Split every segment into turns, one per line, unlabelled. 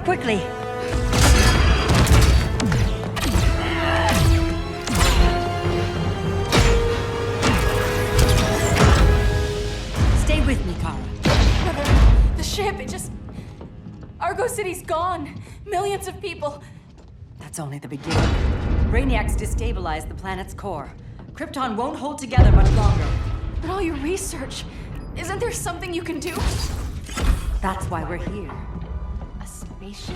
quickly! Stay with me, Kara.
The ship, it just... Argo City's gone. Millions of people.
That's only the beginning. Brainiac's destabilized the planet's core. Krypton won't hold together much longer.
But all your research, isn't there something you can do?
That's why we're here.
A spaceship?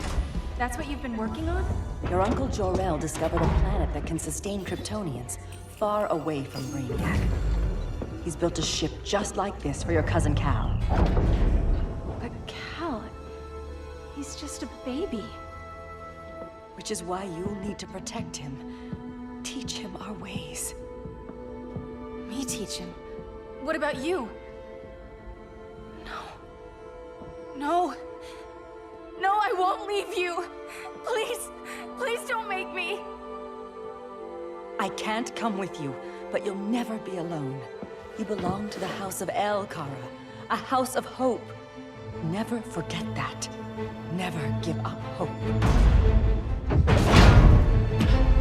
That's what you've been working on?
Your Uncle Jor-El discovered a planet that can sustain Kryptonians, far away from Brainiac. He's built a ship just like this for your cousin Cal.
But Cal... he's just a baby.
Which is why you'll need to protect him. Teach him our ways.
Me teach him? What about you? No. No, I won't leave you. Please, please don't make me.
I can't come with you, but you'll never be alone. You belong to the House of El, Kara. A house of hope. Never forget that. Never give up hope.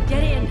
Get in!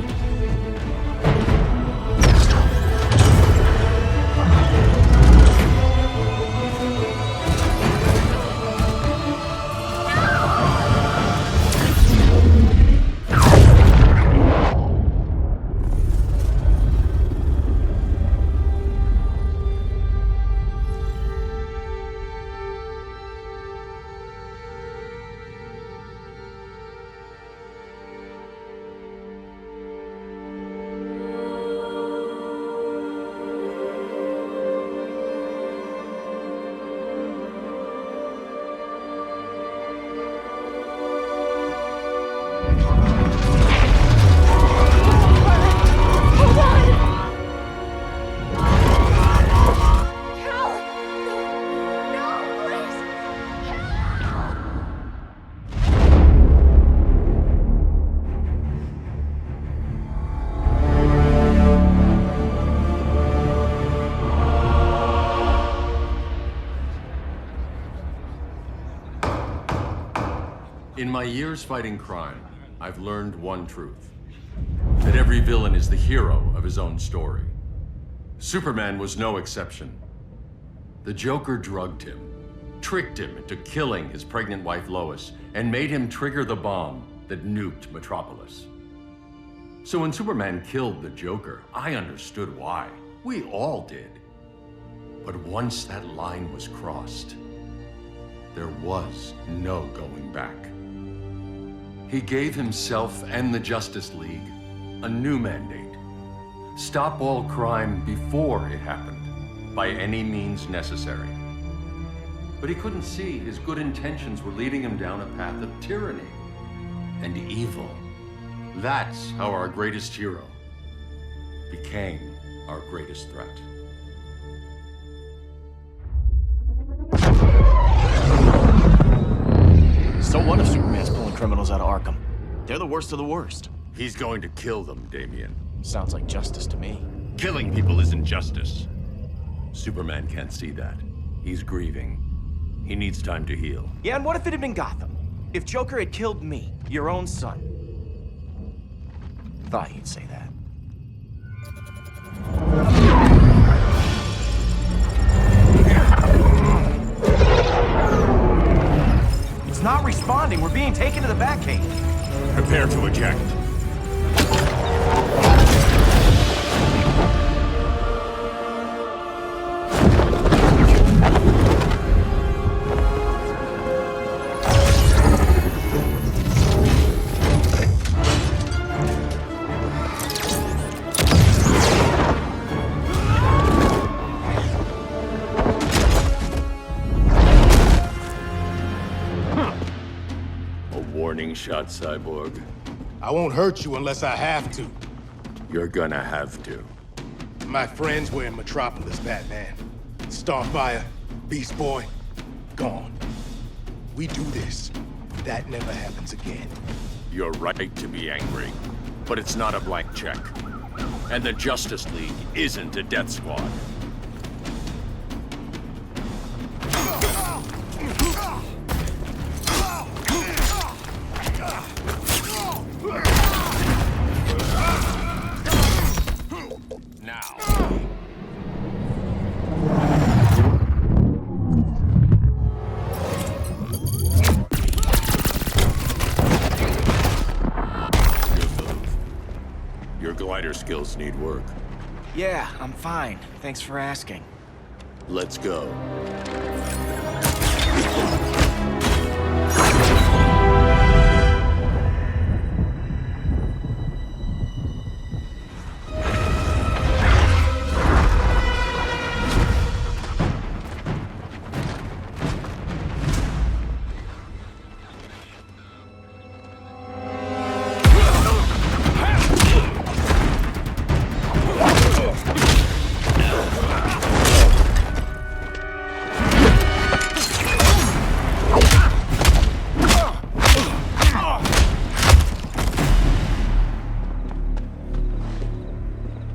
In my years fighting crime, I've learned one truth. That every villain is the hero of his own story. Superman was no exception. The Joker drugged him, tricked him into killing his pregnant wife Lois, and made him trigger the bomb that nuked Metropolis. So when Superman killed the Joker, I understood why. We all did. But once that line was crossed, there was no going back. He gave himself and the Justice League a new mandate. Stop all crime before it happened, by any means necessary. But he couldn't see his good intentions were leading him down a path of tyranny and evil. That's how our greatest hero became our greatest threat.
So what if Superman's pulling criminals out of Arkham? They're the worst of the worst.
He's going to kill them, Damian.
Sounds like justice to me.
Killing people isn't justice. Superman can't see that. He's grieving. He needs time to heal.
Yeah, and what if it had been Gotham? If Joker had killed me, your own son? Thought you'd say that. It's not responding. We're being taken to the Batcave.
Prepare to eject. Warning shot, Cyborg.
I won't hurt you unless I have to.
You're gonna have to.
My friends were in Metropolis, Batman. Starfire, Beast Boy, gone. We do this. That never happens again.
You're right to be angry, but it's not a blank check. And the Justice League isn't a death squad. skills need work.
Yeah, I'm fine. Thanks for asking.
Let's go.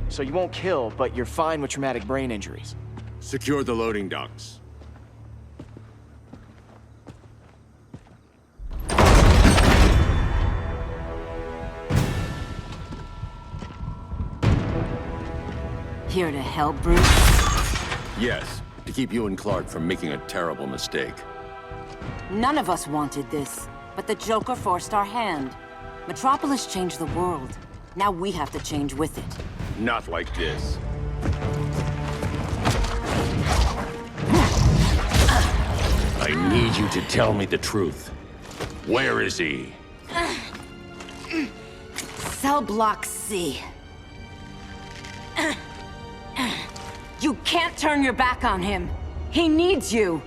So you won't kill, but you're fine with traumatic brain injuries.
Secure the loading docks.
Here to help, Bruce?
Yes, to keep you and Clark from making a terrible mistake.
None of us wanted this, but the Joker forced our hand. Metropolis changed the world. Now we have to change with it.
Not like this. I need you to tell me the truth. Where is he?
Cell Block C. You can't turn your back on him. He needs you.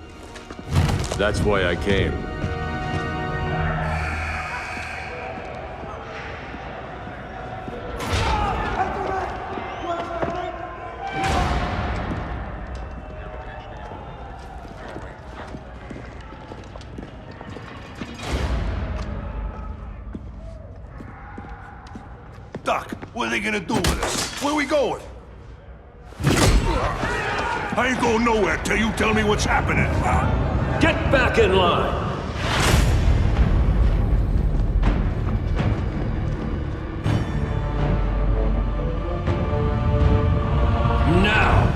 That's why I came.
Doc, what are they gonna do with us? Where we going? I ain't going nowhere till you tell me what's happening.
Get back in line! Now!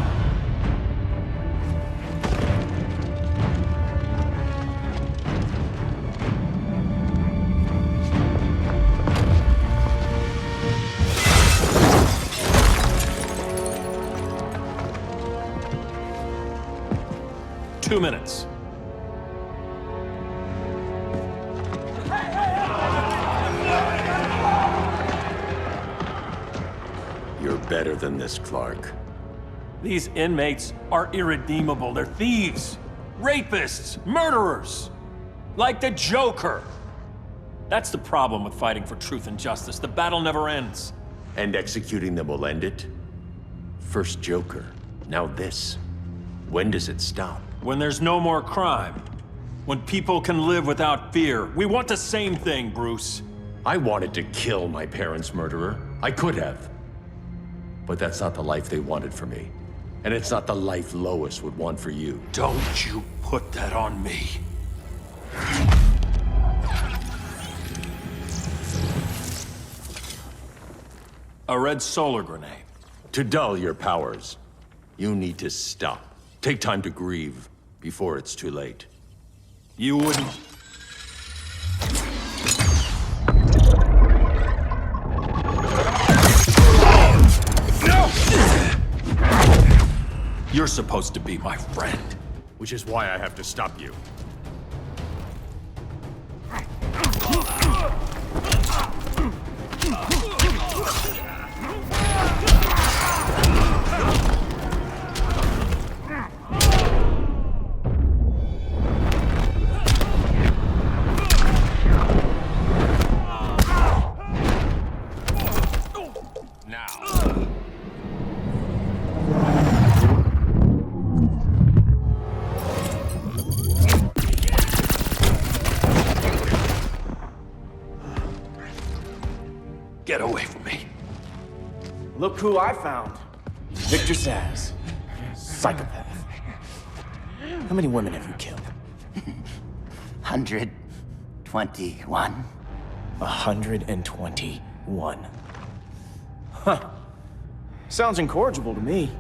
Two minutes.
You're better than this, Clark.
These inmates are irredeemable. They're thieves, rapists, murderers. Like the Joker. That's the problem with fighting for truth and justice. The battle never ends.
And executing them will end it? First Joker, now this. When does it stop?
When there's no more crime. When people can live without fear. We want the same thing, Bruce.
I wanted to kill my parents' murderer. I could have. But that's not the life they wanted for me. And it's not the life Lois would want for you.
Don't you put that on me. A red solar grenade.
To dull your powers, you need to stop. Take time to grieve before it's too late.
You wouldn't... You're supposed to be my friend.
Which is why I have to stop you.
Get away from me.
Look who I found. Victor Zsasz. Psychopath. How many women have you killed?
121.
121. Huh. Sounds incorrigible to me.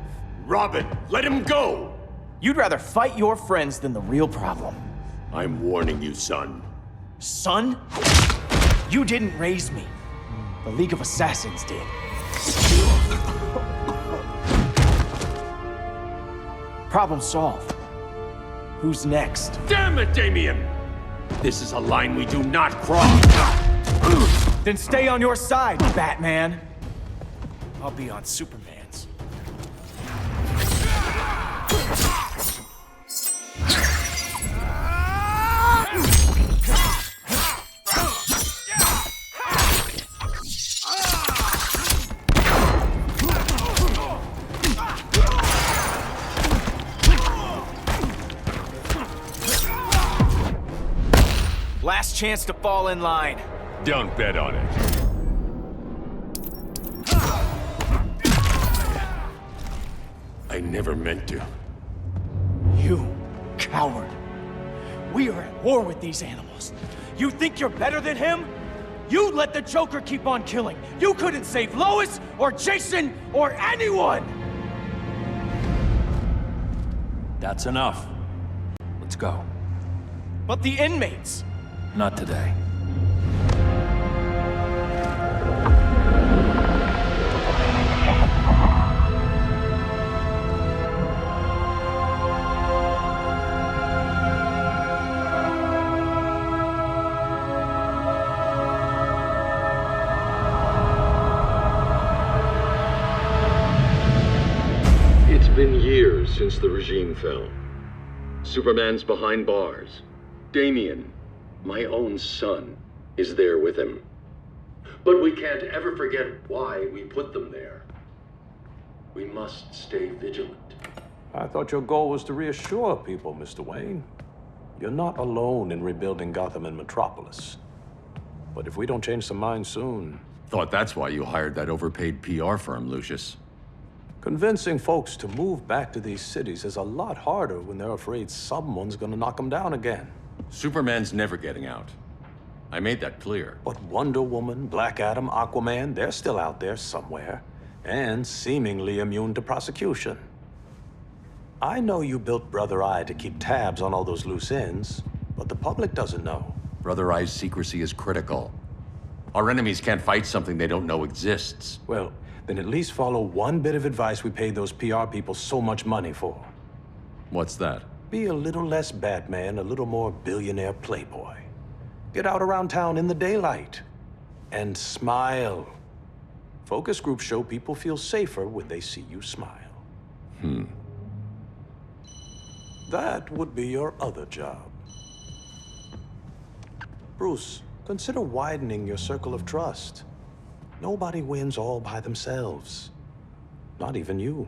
Robin, let him go!
You'd rather fight your friends than the real problem.
I'm warning you, son.
Son? You didn't raise me. The League of Assassins did. Problem solved. Who's next?
Damn it, Damien! This is a line we do not cross.
Then stay on your side, Batman. I'll be on Superman's. Last chance to fall in line.
Don't bet on it. I never meant to.
You coward. We are at war with these animals. You think you're better than him? You let the Joker keep on killing. You couldn't save Lois or Jason or anyone!
That's enough. Let's go.
But the inmates.
Not today.
It's been years since the regime fell. Superman's behind bars. Damien, my own son, is there with him. But we can't ever forget why we put them there. We must stay vigilant.
I thought your goal was to reassure people, Mr. Wayne. You're not alone in rebuilding Gotham and Metropolis. But if we don't change some minds soon...
Thought that's why you hired that overpaid PR firm, Lucius.
Convincing folks to move back to these cities is a lot harder when they're afraid someone's gonna knock them down again.
Superman's never getting out. I made that clear.
But Wonder Woman, Black Adam, Aquaman, they're still out there somewhere, and seemingly immune to prosecution. I know you built Brother Eye to keep tabs on all those loose ends, but the public doesn't know.
Brother Eye's secrecy is critical. Our enemies can't fight something they don't know exists.
Well, then at least follow one bit of advice we paid those PR people so much money for.
What's that?
Be a little less Batman, a little more billionaire playboy. Get out around town in the daylight. And smile. Focus groups show people feel safer when they see you smile. That would be your other job. Bruce, consider widening your circle of trust. Nobody wins all by themselves. Not even you.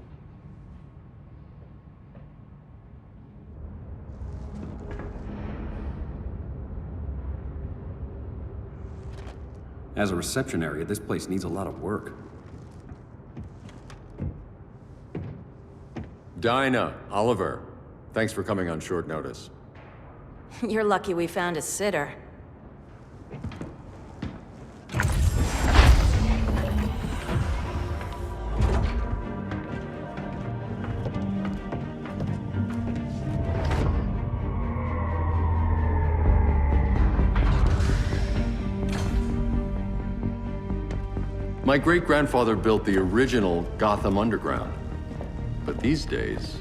As a reception area, this place needs a lot of work.
Dinah, Oliver, thanks for coming on short notice.
You're lucky we found a sitter.
My great-grandfather built the original Gotham Underground. But these days,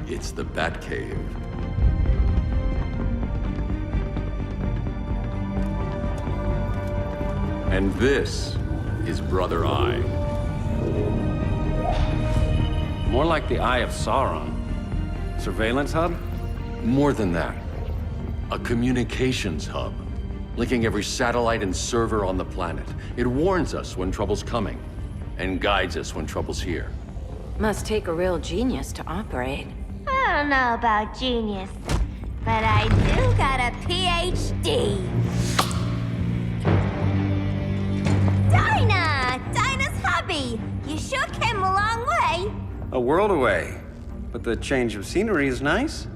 it's the Batcave. And this is Brother Eye.
More like the Eye of Sauron. Surveillance hub?
More than that. A communications hub, linking every satellite and server on the planet. It warns us when trouble's coming, and guides us when trouble's here.
Must take a real genius to operate.
I don't know about genius, but I do got a PhD. Dinah's hubby! You sure came a long way.
A world away. But the change of scenery is nice.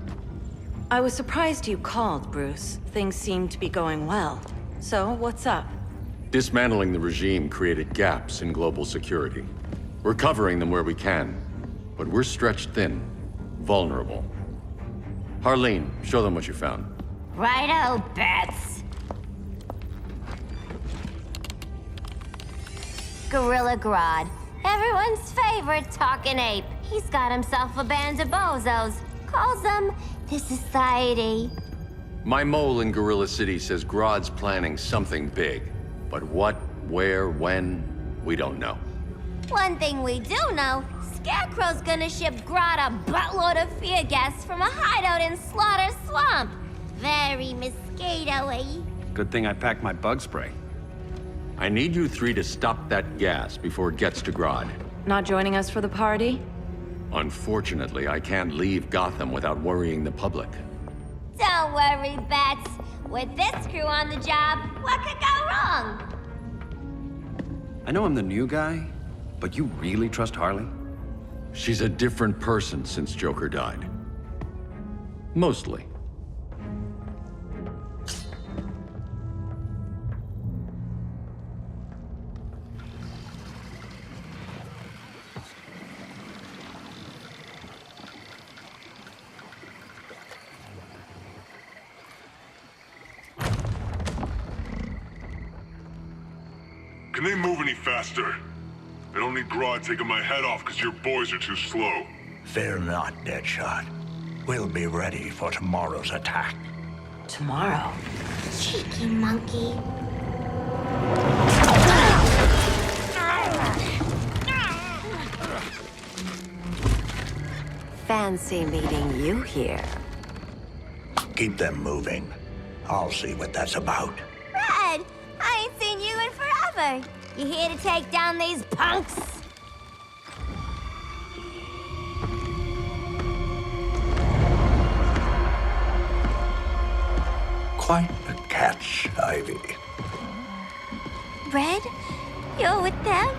I was surprised you called, Bruce. Things seem to be going well. So, what's up?
Dismantling the regime created gaps in global security. We're covering them where we can, but we're stretched thin, vulnerable. Harleen, show them what you found.
Righto, Bats. Gorilla Grodd, everyone's favorite talking ape. He's got himself a band of bozos. Calls them the Society.
My mole in Gorilla City says Grodd's planning something big. But what, where, when, we don't know.
One thing we do know, Scarecrow's gonna ship Grodd a buttload of fear gas from a hideout in Slaughter Swamp. Very mosquito-y.
Good thing I packed my bug spray.
I need you three to stop that gas before it gets to Grodd.
Not joining us for the party?
Unfortunately, I can't leave Gotham without worrying the public.
Don't worry, Bats. With this crew on the job, what could go wrong?
I know I'm the new guy, but you really trust Harley?
She's a different person since Joker died. Mostly.
Can they move any faster? I don't need Grodd taking my head off because your boys are too slow.
Fear not, Deadshot. We'll be ready for tomorrow's attack.
Tomorrow?
Cheeky monkey.
Fancy meeting you here.
Keep them moving. I'll see what that's about.
Red, I ain't seen you in forever. You here to take down these punks?
Quite a catch, Ivy.
Red, you're with them?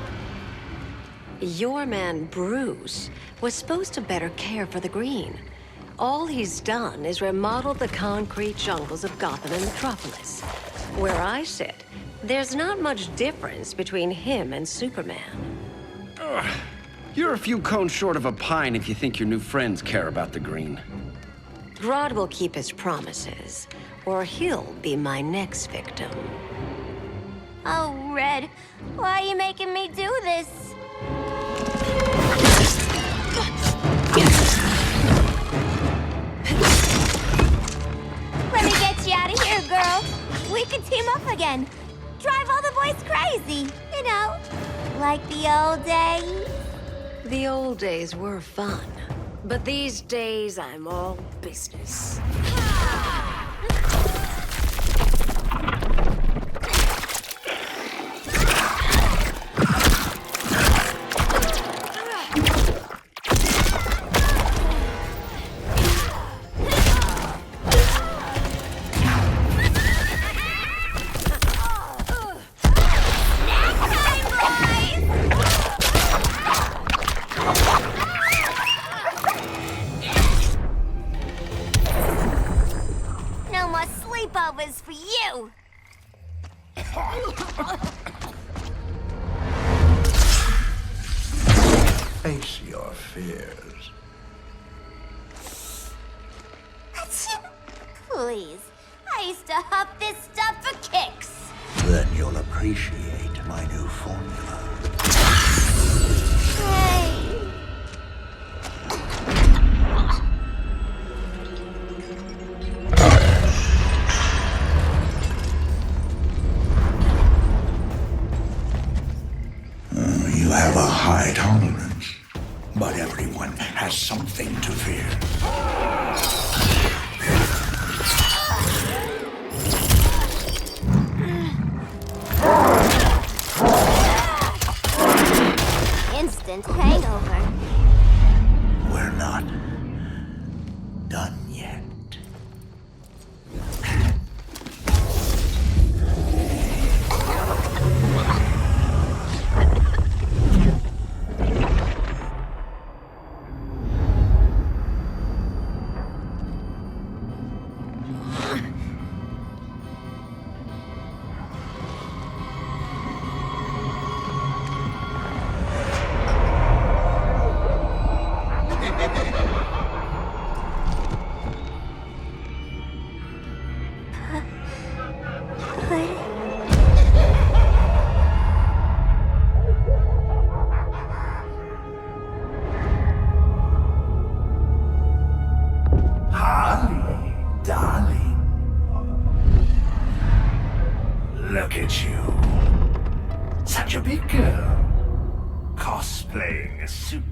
Your man, Bruce, was supposed to better care for the green. All he's done is remodel the concrete jungles of Gotham and Metropolis. Where I sit, there's not much difference between him and Superman.
You're a few cones short of a pine if you think your new friends care about the green.
Grodd will keep his promises, or he'll be my next victim.
Oh, Red, why are you making me do this? Let me get you out of here, girl. We can team up again. Drive all the boys crazy, you know, like the old days.
The old days were fun, but these days I'm all business.
No more sleepovers for you.
Face your fears.
Please, I used to huff this stuff for kicks.
Then you'll appreciate my new formula.
Hey.
You have a high tolerance, but everyone has something to fear.
Instant hangover.
We're not done yet.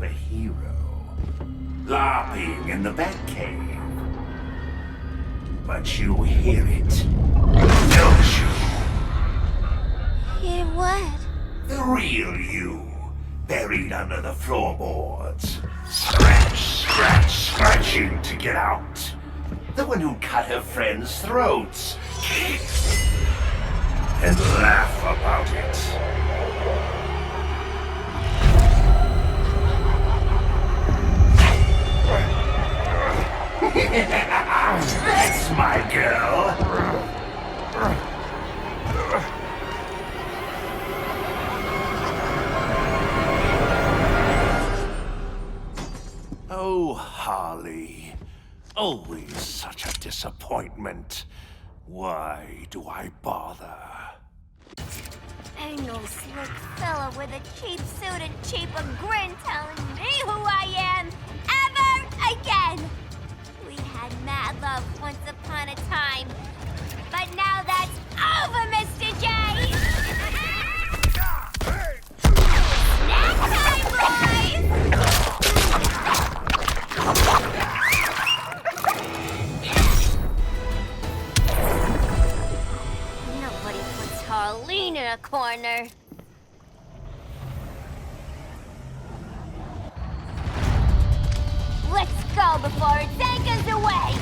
superhero. LARPing in the Batcave. But you hear it, don't you?
Hear what?
The real you, buried under the floorboards. Scratching to get out. The one who cut her friends' throats. And laugh about it. That's my girl. Oh, Harley. Always such a disappointment. Why do I bother?
Ain't no slick fella with a cheap suit and cheaper grin telling me who I am ever again. We had mad love once upon a time, but now that's over, Mr. J. Snack time, boys! Nobody puts Harleen in a corner. Let's go before it takes us away!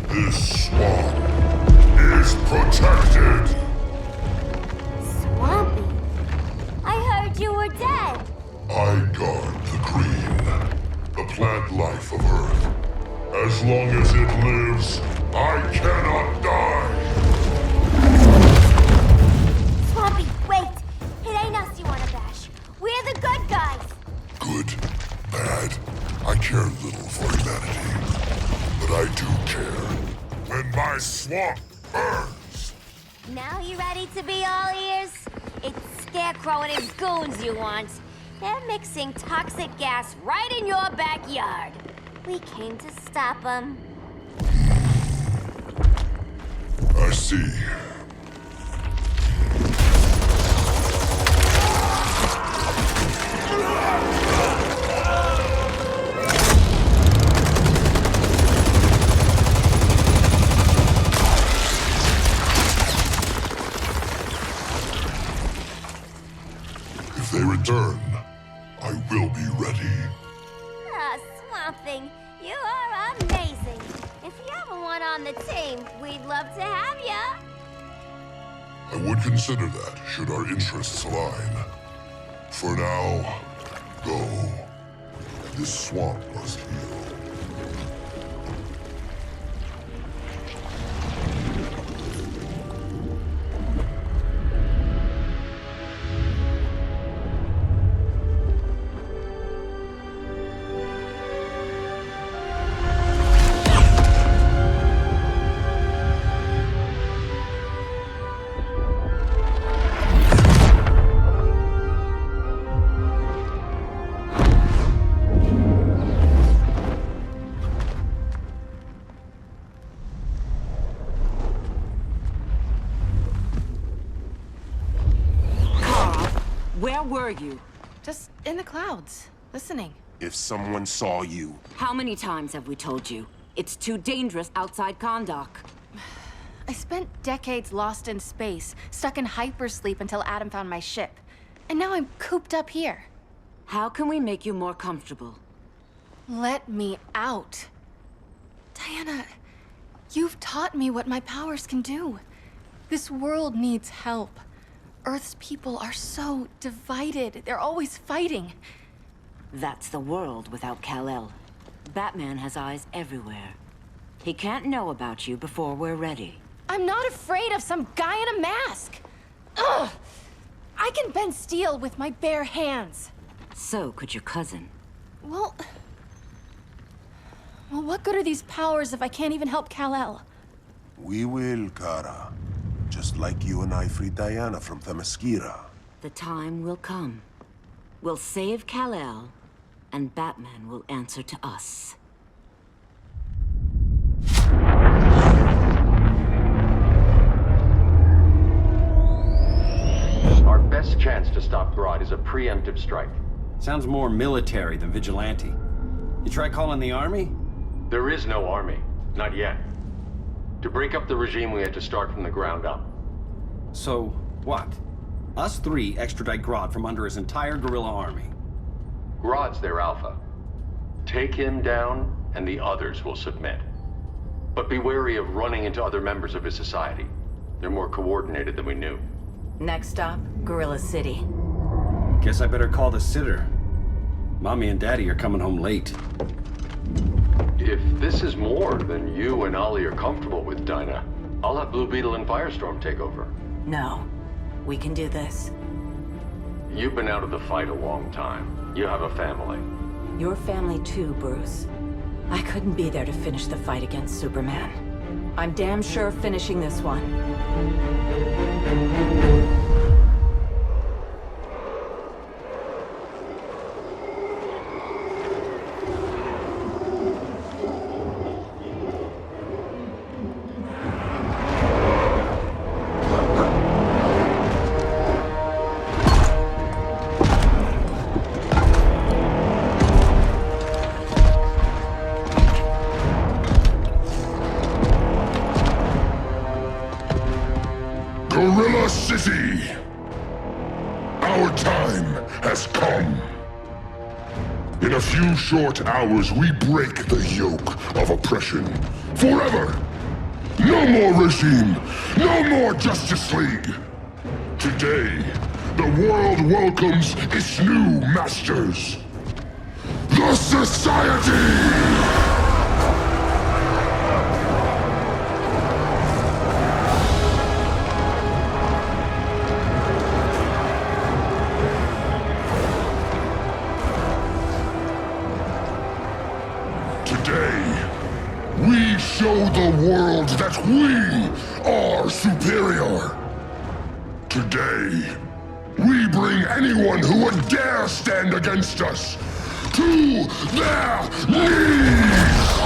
This swamp is protected.
Swampy? I heard you were dead.
I guard the green, the plant life of Earth. As long as it lives, I cannot die.
Swampy, wait! It ain't us you wanna bash. We're the good guys.
Good, bad, I care little for humanity. But I do care when my swamp burns.
Now you ready to be all ears? It's Scarecrow and his goons you want. They're mixing toxic gas right in your backyard. We came to stop them.
I see. If they return, I will be ready.
Ah, Swamp Thing, you are amazing. If you ever want on the team, we'd love to have ya.
I would consider that, should our interests align. For now, go. This swamp must heal.
Where were you?
Just in the clouds, listening.
If someone saw you,
How many times have we told you? It's too dangerous outside Kahndaq.
I spent decades lost in space, stuck in hypersleep until Adam found my ship. And now I'm cooped up here.
How can we make you more comfortable?
Let me out. Diana, you've taught me what my powers can do. This world needs help. Earth's people are so divided. They're always fighting.
That's the world without Kal-El. Batman has eyes everywhere. He can't know about you before we're ready.
I'm not afraid of some guy in a mask. Ugh! I can bend steel with my bare hands.
So could your cousin.
Well, Well, what good are these powers if I can't even help Kal-El?
We will, Kara. Just like you and I freed Diana from Themyscira.
The time will come. We'll save Kal-El, and Batman will answer to us.
Our best chance to stop Grodd is a preemptive strike.
Sounds more military than vigilante. You try calling the army?
There is no army. Not yet. To break up the regime, we had to start from the ground up.
So, what? Us three extradite Grodd from under his entire guerrilla army.
Grodd's their alpha. Take him down, and the others will submit. But be wary of running into other members of his society. They're more coordinated than we knew.
Next stop, Gorilla City.
Guess I better call the sitter. Mommy and Daddy are coming home late.
If this is more than you and Ollie are comfortable with, Dinah, I'll have Blue Beetle and Firestorm take over.
No. We can do this.
You've been out of the fight a long time. You have a family.
Your family too, Bruce. I couldn't be there to finish the fight against Superman. I'm damn sure finishing this one.
Gorilla City! Our time has come. In a few short hours, we break the yoke of oppression. Forever! No more regime! No more Justice League! Today, the world welcomes its new masters. The Society! Today, we show the world that we are superior. Today, we bring anyone who would dare stand against us to their knees!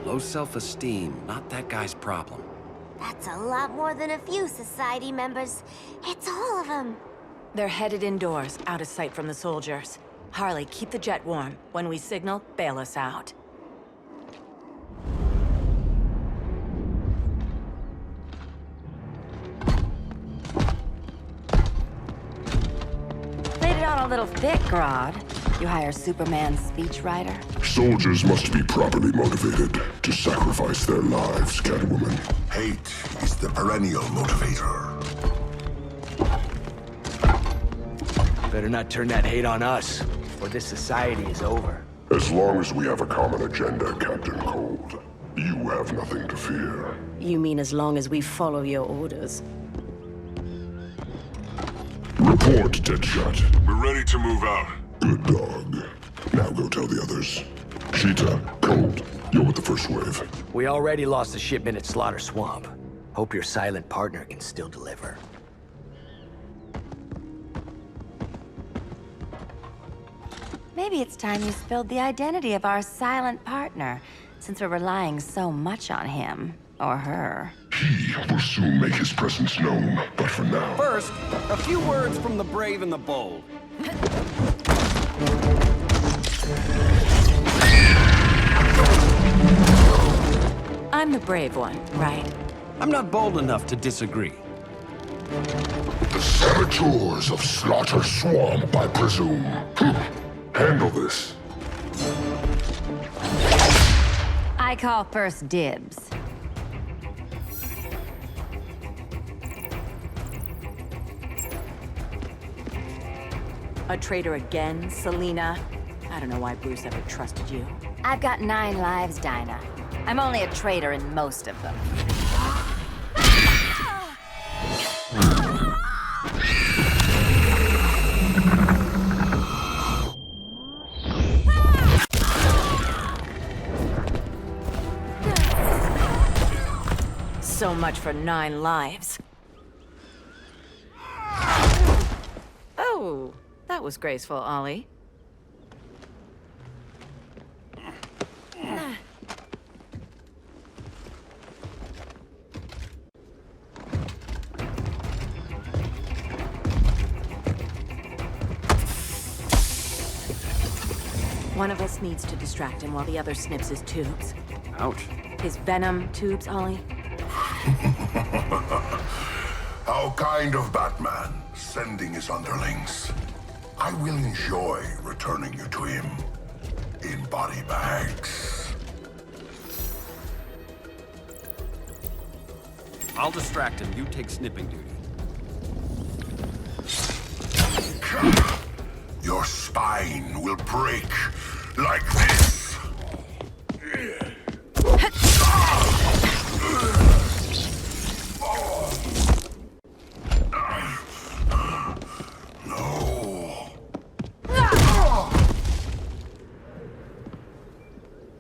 Low self-esteem, not that guy's problem.
That's a lot more than a few Society members. It's all of them.
They're headed indoors, out of sight from the soldiers. Harley, keep the jet warm. When we signal, bail us out. Played it on a little thick, Grodd. You hire Superman's speechwriter?
Soldiers must be properly motivated to sacrifice their lives, Catwoman.
Hate is the perennial motivator.
Better not turn that hate on us, or this society is over.
As long as we have a common agenda, Captain Cold, you have nothing to fear.
You mean as long as we follow your orders?
Report, Deadshot. We're ready to move out. Good dog. Now go tell the others. Cheetah, Cold, you're with the first wave.
We already lost a shipment at Slaughter Swamp. Hope your silent partner can still deliver.
Maybe it's time you spilled the identity of our silent partner, since we're relying so much on him. Or her.
He will soon make his presence known, but for now...
First, a few words from the brave and the bold.
I'm the brave one, right?
I'm not bold enough to disagree.
The saboteurs of Slaughter Swamp, I presume. Handle this.
I call first dibs.
A traitor again, Selina? I don't know why Bruce ever trusted you.
I've got 9 lives, Dinah. I'm only a traitor in most of them.
So much for 9 lives. Oh, that was graceful, Ollie. One of us needs to distract him while the other snips his tubes.
Ouch.
His venom tubes, Ollie.
How kind of Batman, sending his underlings. I will enjoy returning you to him in body bags.
I'll distract him. You take snipping duty.
Your spine will break like this.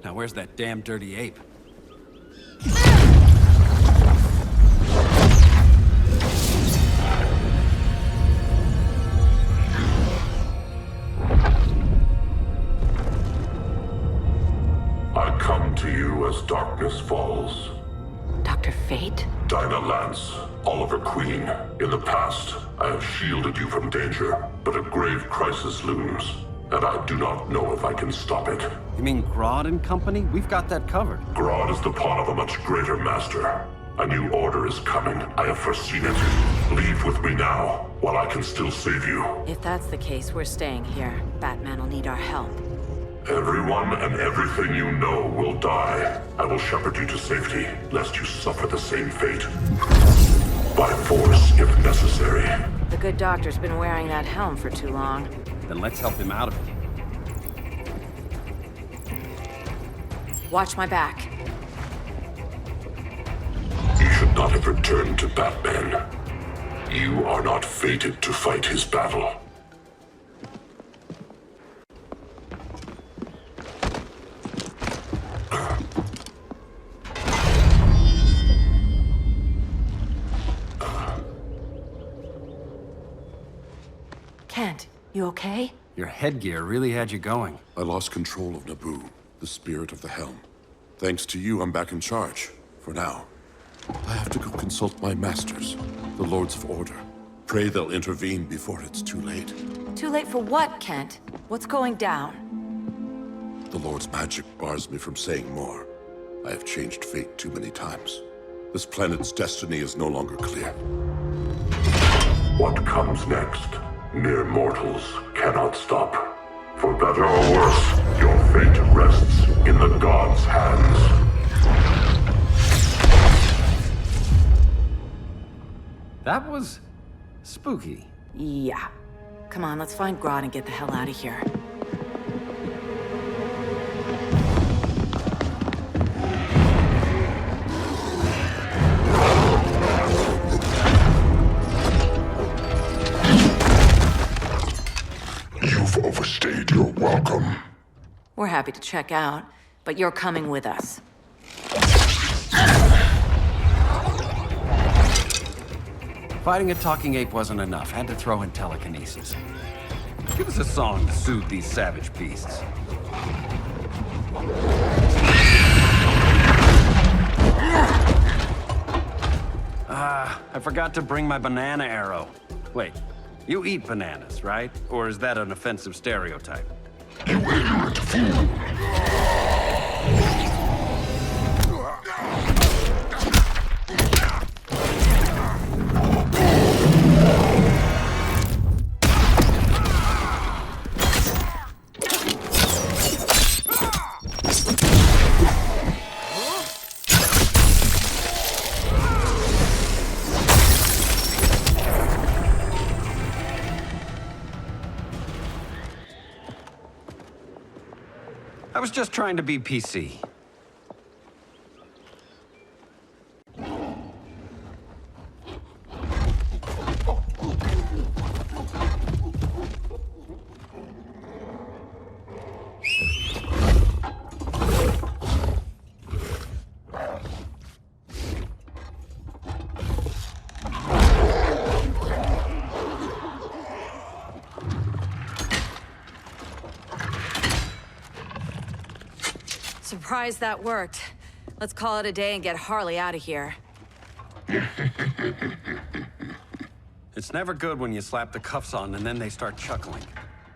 Now where's that damn dirty ape?
I come to you as darkness falls.
Dr. Fate?
Dinah Lance, Oliver Queen. In the past, I have shielded you from danger, but a grave crisis looms, and I do not know if I can stop it.
You mean Grodd and company? We've got that covered.
Grodd is the pawn of a much greater master. A new order is coming. I have foreseen it. Leave with me now, while I can still save you.
If that's the case, we're staying here. Batman will need our help.
Everyone and everything you know will die. I will shepherd you to safety, lest you suffer the same fate. By force, if necessary.
The good doctor's been wearing that helm for too long.
Then let's help him out of it.
Watch my back.
You should not have returned to Batman. You are not fated to fight his battle.
Kent, you okay?
Your headgear really had you going.
I lost control of Naboo, the spirit of the helm. Thanks to you, I'm back in charge. For now. I have to go consult my masters, the Lords of Order. Pray they'll intervene before it's too late.
Too late for what, Kent? What's going down?
The Lord's magic bars me from saying more. I have changed fate too many times. This planet's destiny is no longer clear. What comes next? Mere mortals cannot stop. For better or worse, your fate rests in the gods' hands.
That was spooky.
Yeah. Come on, let's find Grodd and get the hell out of here.
You've overstayed your welcome.
We're happy to check out, but you're coming with us.
Fighting a talking ape wasn't enough. Had to throw in telekinesis. Give us a song to soothe these savage beasts. I forgot to bring my banana arrow. Wait, you eat bananas, right? Or is that an offensive stereotype?
You ignorant fool!
I was just trying to be PC.
surprised that worked. Let's call it a day and get Harley out of here.
It's never good when you slap the cuffs on and then they start chuckling.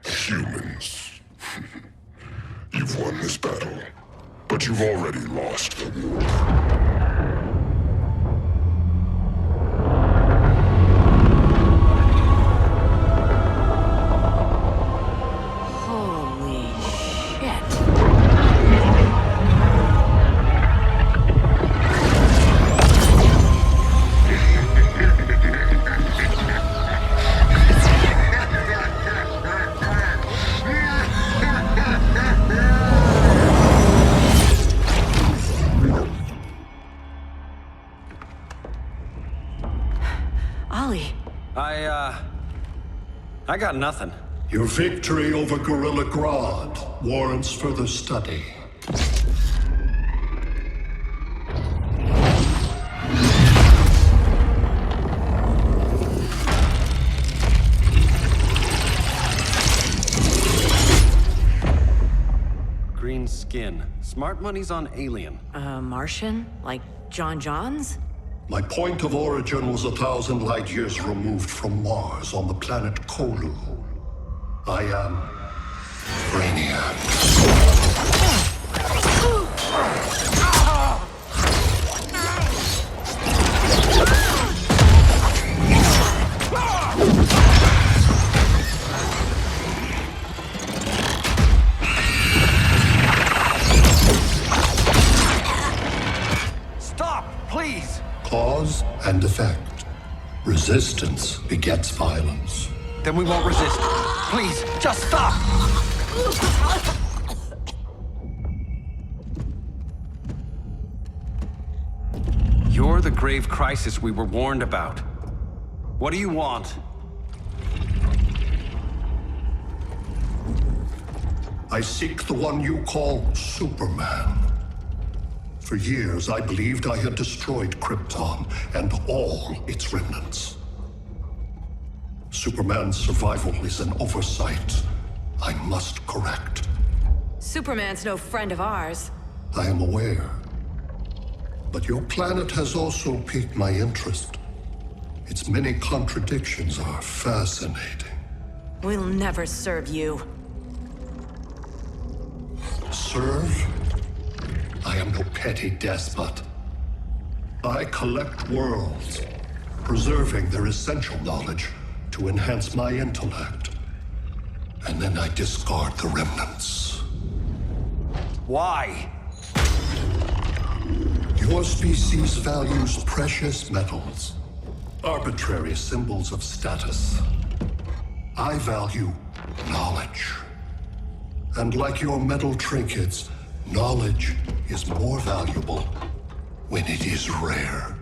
Humans. You've won this battle, but you've already lost the war.
Holy shit. Ollie.
I got nothing.
Your victory over Gorilla Grodd warrants further study.
Green skin. Smart money's on alien.
Martian? Like John Johns?
My point of origin was 1,000 light years removed from Mars on the planet Kolu. I am Brainiac.
Stop, please!
Cause and effect. Resistance begets violence.
Then we won't resist. Please, just stop! You're the grave crisis we were warned about. What do you want?
I seek the one you call Superman. For years, I believed I had destroyed Krypton and all its remnants. Superman's survival is an oversight I must correct.
Superman's no friend of ours.
I am aware. But your planet has also piqued my interest. Its many contradictions are fascinating.
We'll never serve you.
Serve? I am no petty despot. I collect worlds, preserving their essential knowledge to enhance my intellect. And then I discard the remnants.
Why?
Your species values precious metals, arbitrary symbols of status. I value knowledge. And like your metal trinkets, knowledge is more valuable when it is rare.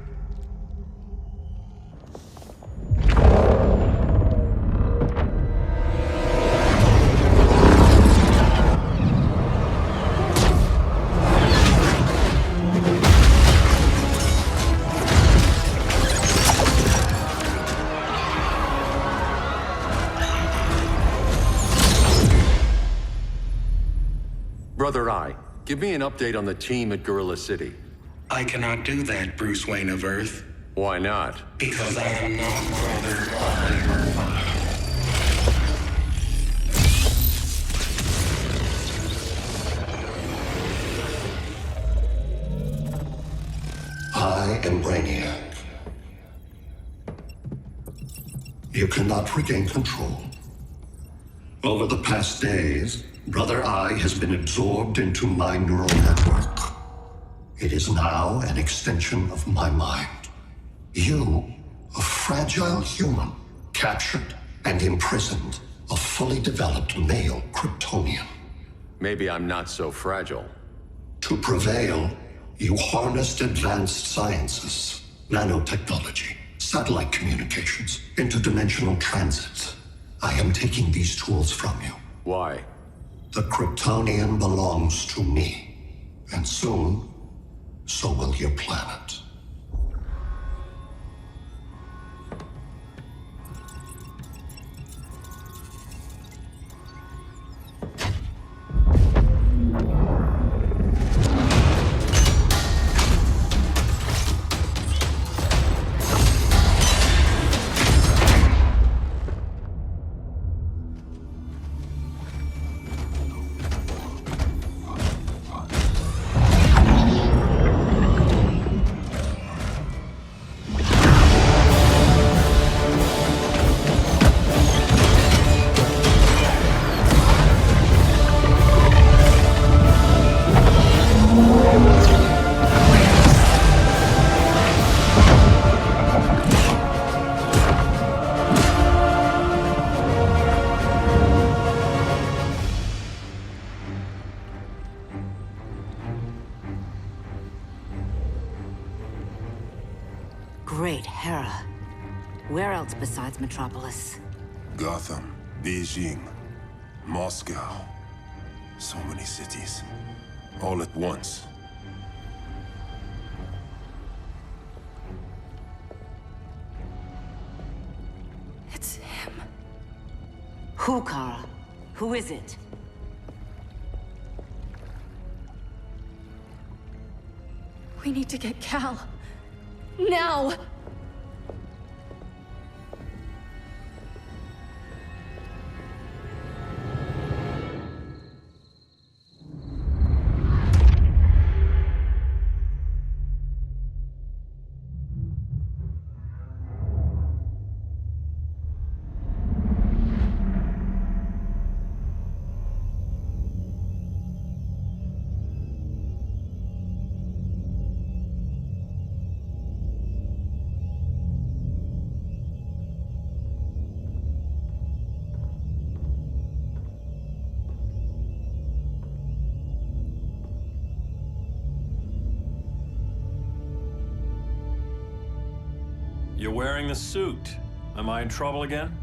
Brother Eye, give me an update on the team at Gorilla City.
I cannot do that, Bruce Wayne of Earth.
Why not?
Because I am not Brother Eye.
I am Brainiac. You cannot regain control. Over the past days, Brother Eye has been absorbed into my neural network. It is now an extension of my mind. You, a fragile human, captured and imprisoned a fully developed male Kryptonian.
Maybe I'm not so fragile.
To prevail, you harnessed advanced sciences, nanotechnology, satellite communications, interdimensional transit. I am taking these tools from you.
Why?
The Kryptonian belongs to me. And soon, so will your planet.
Great Hera. Where else besides Metropolis?
Gotham, Beijing, Moscow. So many cities. All at once.
It's him. Who, Kara? Who is it?
We need to get Cal. Now!
You're wearing the suit. Am I in trouble again?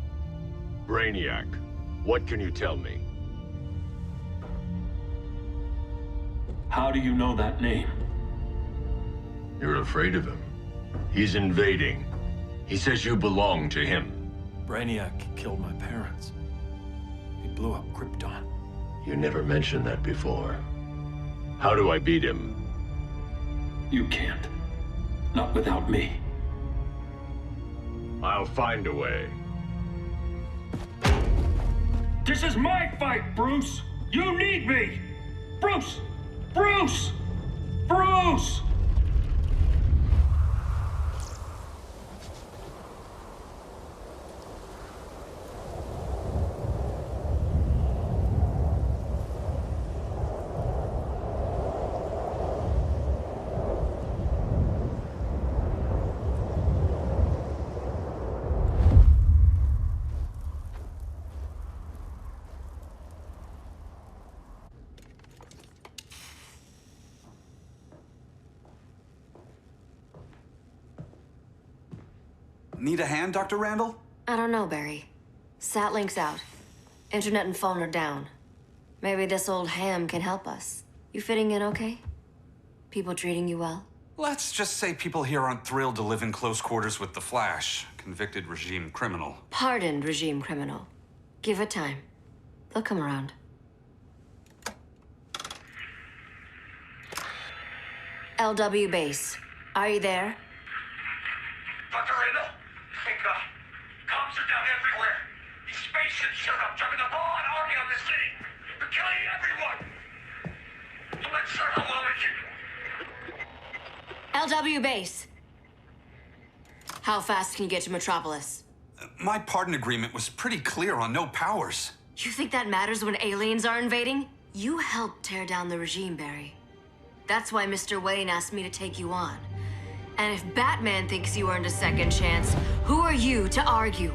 Brainiac, what can you tell me?
How do you know that name?
You're afraid of him. He's invading. He says you belong to him.
Brainiac killed my parents. He blew up Krypton.
You never mentioned that before. How do I beat him?
You can't. Not without me.
I'll find a way.
This is my fight, Bruce! You need me! Bruce! Bruce! Bruce!
Need a hand, Dr. Randall?
I don't know, Barry. Satlink's out. Internet and phone are down. Maybe this old ham can help us. You fitting in okay? People treating you well?
Let's just say people here aren't thrilled to live in close quarters with the Flash, convicted regime criminal.
Pardoned regime criminal. Give it time. They'll come around. LW base. Are you there?
Dr. Randall? Cops are down everywhere. These spaceships showed up, dropping the ball and army on the city. They're killing everyone. I'm not sure how long it can...
LW base. How fast can you get to Metropolis?
My pardon agreement was pretty clear on no powers.
You think that matters when aliens are invading? You helped tear down the regime, Barry. That's why Mr. Wayne asked me to take you on. And if Batman thinks you earned a second chance, who are you to argue?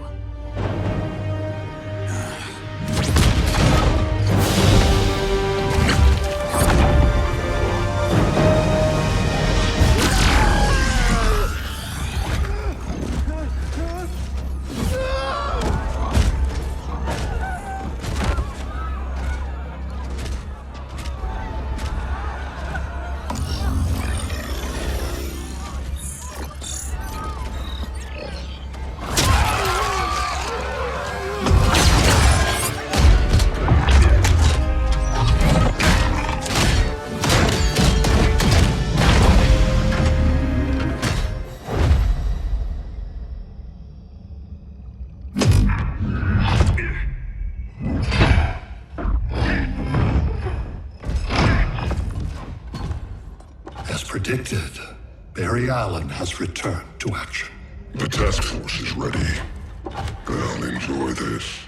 Predicted, Barry Allen has returned to action.
The task force is ready. I'll enjoy this.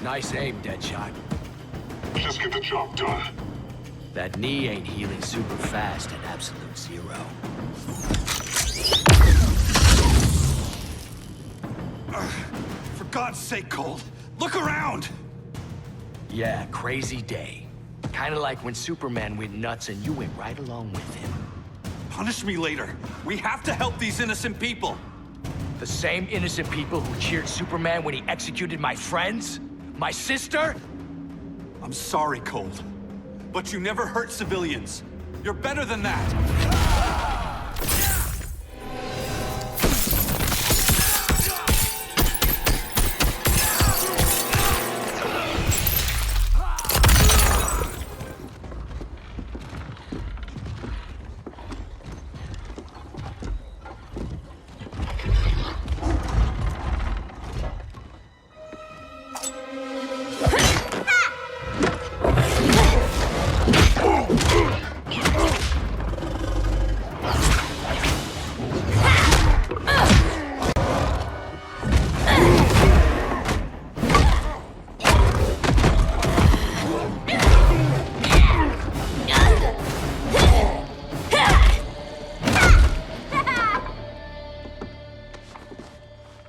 Nice aim, Deadshot.
Just get the job done.
That knee ain't healing super fast at absolute zero.
For God's sake, Cold, look around!
Yeah, crazy day. Kinda like when Superman went nuts and you went right along with him.
Punish me later. We have to help these innocent people.
The same innocent people who cheered Superman when he executed my friends? My sister?
I'm sorry, Cold. But you never hurt civilians. You're better than that.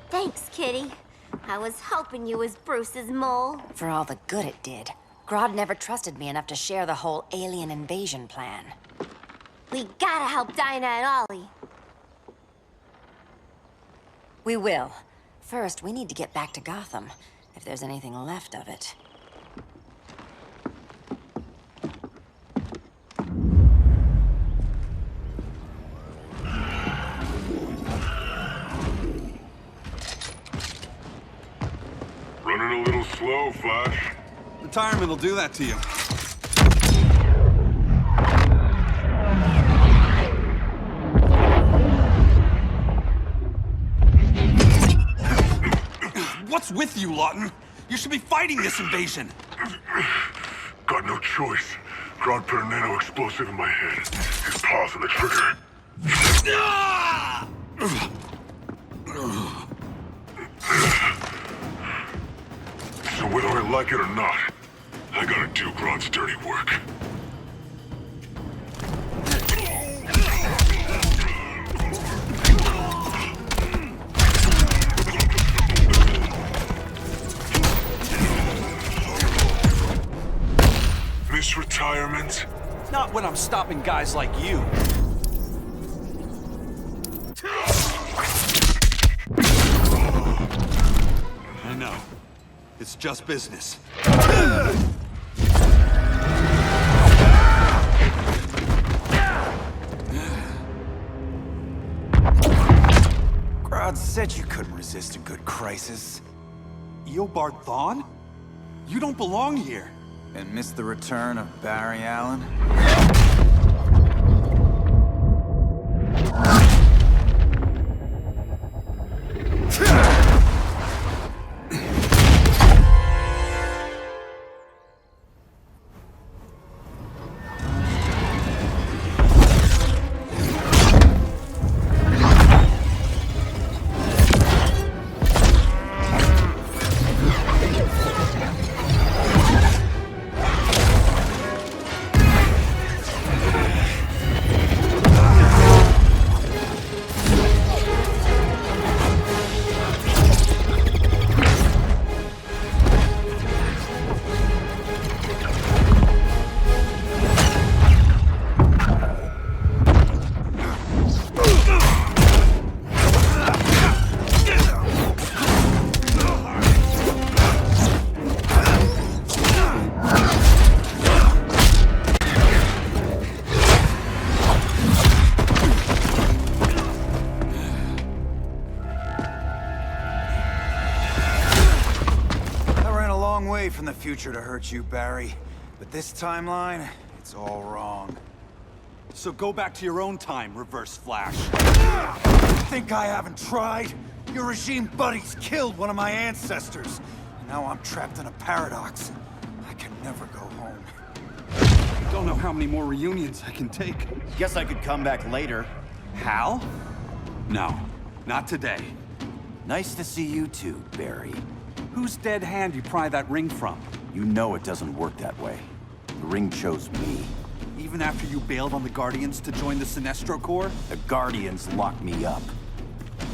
Thanks, Kitty. I was hoping you was Bruce's mole.
For all the good it did. Grodd never trusted me enough to share the whole alien invasion plan.
We gotta help Dinah and Ollie.
We will. First, we need to get back to Gotham, if there's anything left of it.
Running a little slow, Flash.
Retirement will do that to you. What's with you, Lawton? You should be fighting this invasion.
Got no choice. Grodd put a nano-explosive in my head. His paws on the trigger. So whether I like it or not, I gotta do Grodd's dirty work. Miss retirement?
Not when I'm stopping guys like you. I know. It's just business.
Grodd said you couldn't resist a good crisis.
Eobard Thawne? You don't belong here.
And miss the return of Barry Allen? From the future to hurt you, Barry. But this timeline, it's all wrong.
So go back to your own time, Reverse Flash.
Think I haven't tried? Your regime buddies killed one of my ancestors. And now I'm trapped in a paradox. I can never go home.
Don't know how many more reunions I can take.
Guess I could come back later.
Hal? No, not today.
Nice to see you too, Barry. Who's
whose dead hand you pry that ring from?
You know it doesn't work that way. The ring chose me.
Even after you bailed on the Guardians to join the Sinestro Corps?
The Guardians locked me up.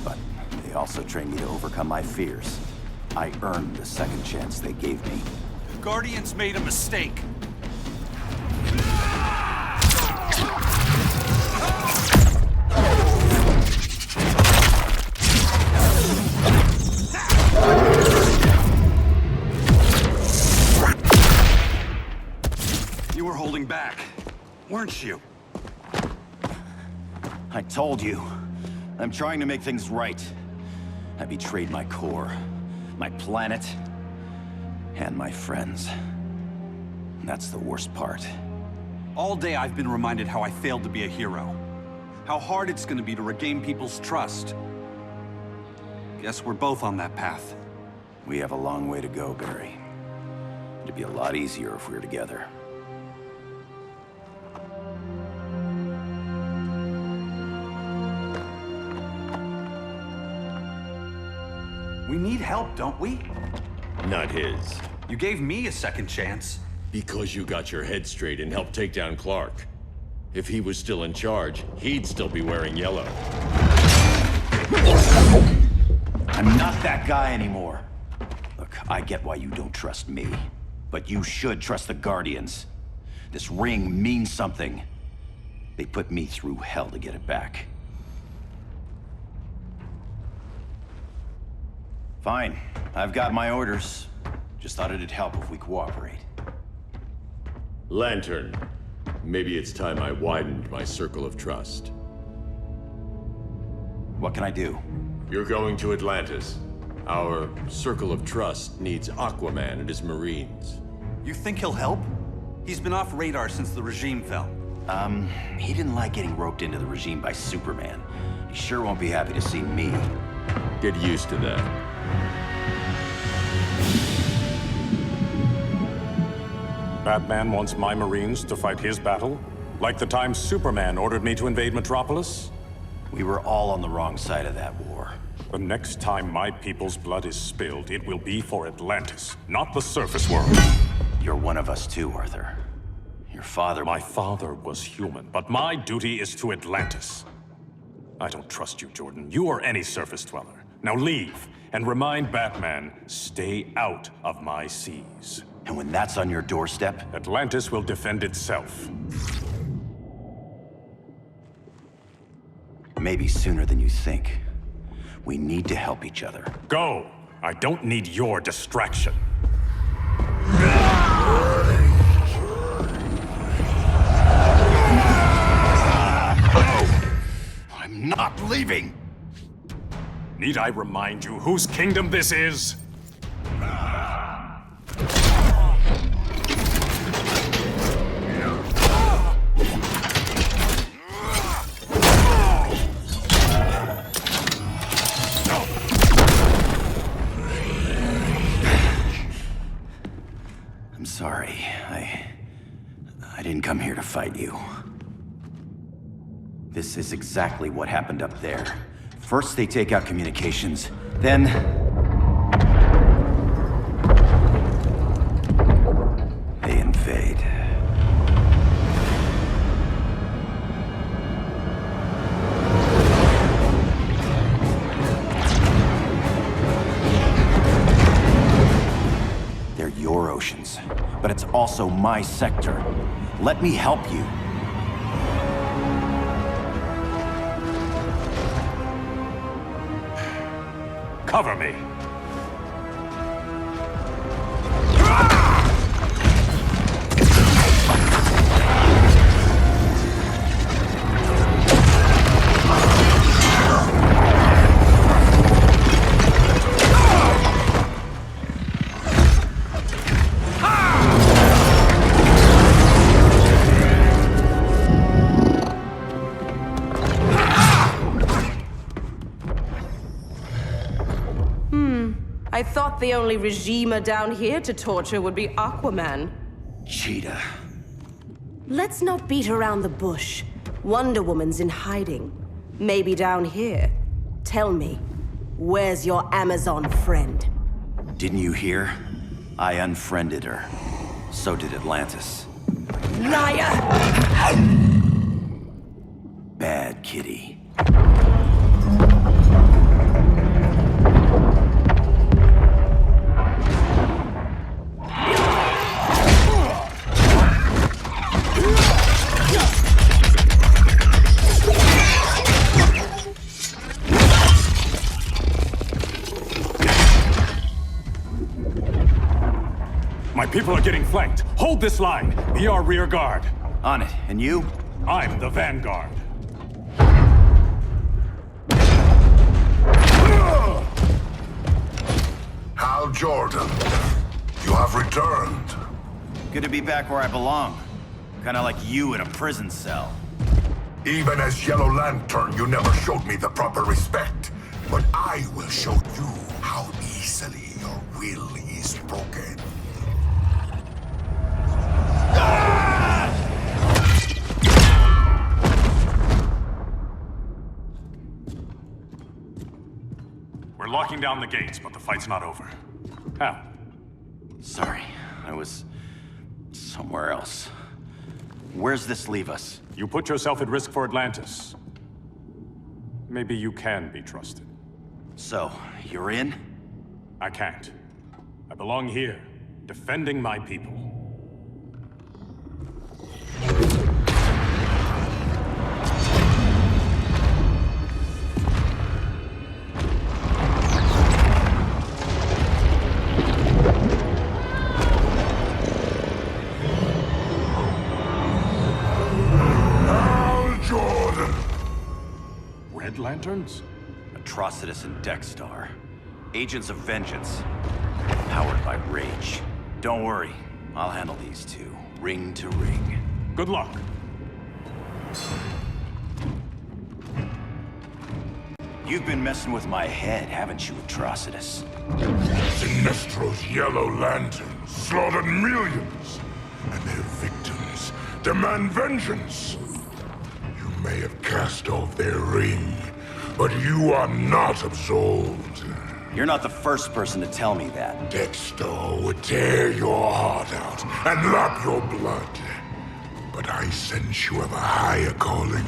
But they also trained me to overcome my fears. I earned the second chance they gave me.
The Guardians made a mistake. You were holding back, weren't you?
I told you. I'm trying to make things right. I betrayed my Corps, my planet, and my friends. And that's the worst part.
All day I've been reminded how I failed to be a hero. How hard it's gonna be to regain people's trust. Guess we're both on that path.
We have a long way to go, Barry. It'd be a lot easier if we were together.
We need help, don't we?
Not his.
You gave me a second chance.
Because you got your head straight and helped take down Clark. If he was still in charge, he'd still be wearing yellow.
I'm not that guy anymore. Look, I get why you don't trust me. But you should trust the Guardians. This ring means something. They put me through hell to get it back. Fine. I've got my orders. Just thought it'd help if we cooperate.
Lantern. Maybe it's time I widened my circle of trust.
What can I do?
You're going to Atlantis. Our circle of trust needs Aquaman and his Marines.
You think he'll help? He's been off radar since the regime fell.
He didn't like getting roped into the regime by Superman. He sure won't be happy to see me.
Get used to that.
Batman wants my Marines to fight his battle? Like the time Superman ordered me to invade Metropolis?
We were all on the wrong side of that war.
The next time my people's blood is spilled, it will be for Atlantis, not the surface world.
You're one of us too, Arthur. Your father...
My father was human, but my duty is to Atlantis. I don't trust you, Jordan. You or any surface dweller. Now leave, and remind Batman, stay out of my seas.
And when that's on your doorstep?
Atlantis will defend itself.
Maybe sooner than you think. We need to help each other.
Go! I don't need your distraction.
I'm not leaving!
Need I remind you whose kingdom this is?
I'm sorry. I didn't come here to fight you. This is exactly what happened up there. First they take out communications, then... they invade. They're your oceans, but it's also my sector. Let me help you.
Cover me!
I thought the only regimer down here to torture would be Aquaman.
Cheetah.
Let's not beat around the bush. Wonder Woman's in hiding. Maybe down here. Tell me, where's your Amazon friend?
Didn't you hear? I unfriended her. So did Atlantis.
Liar!
Bad kitty.
My people are getting flanked. Hold this line. Be our rear guard.
On it. And you?
I'm the vanguard.
Hal Jordan, you have returned.
Good to be back where I belong. Kinda like you in a prison cell.
Even as Yellow Lantern, you never showed me the proper respect. But I will show you how easily your will is broken.
We're locking down the gates, but the fight's not over. Hal.
Sorry, I was somewhere else. Where's this leave us?
You put yourself at risk for Atlantis. Maybe you can be trusted.
So, you're in?
I can't. I belong here, defending my people. Red Lanterns?
Atrocitus and Dexstar. Agents of Vengeance. Powered by rage. Don't worry, I'll handle these two, ring to ring.
Good luck.
You've been messing with my head, haven't you, Atrocitus?
Sinestro's Yellow Lanterns slaughtered millions, and their victims demand vengeance. You may have cast off their ring, but you are not absolved.
You're not the first person to tell me that.
Dexter would tear your heart out and lap your blood. But I sense you have a higher calling.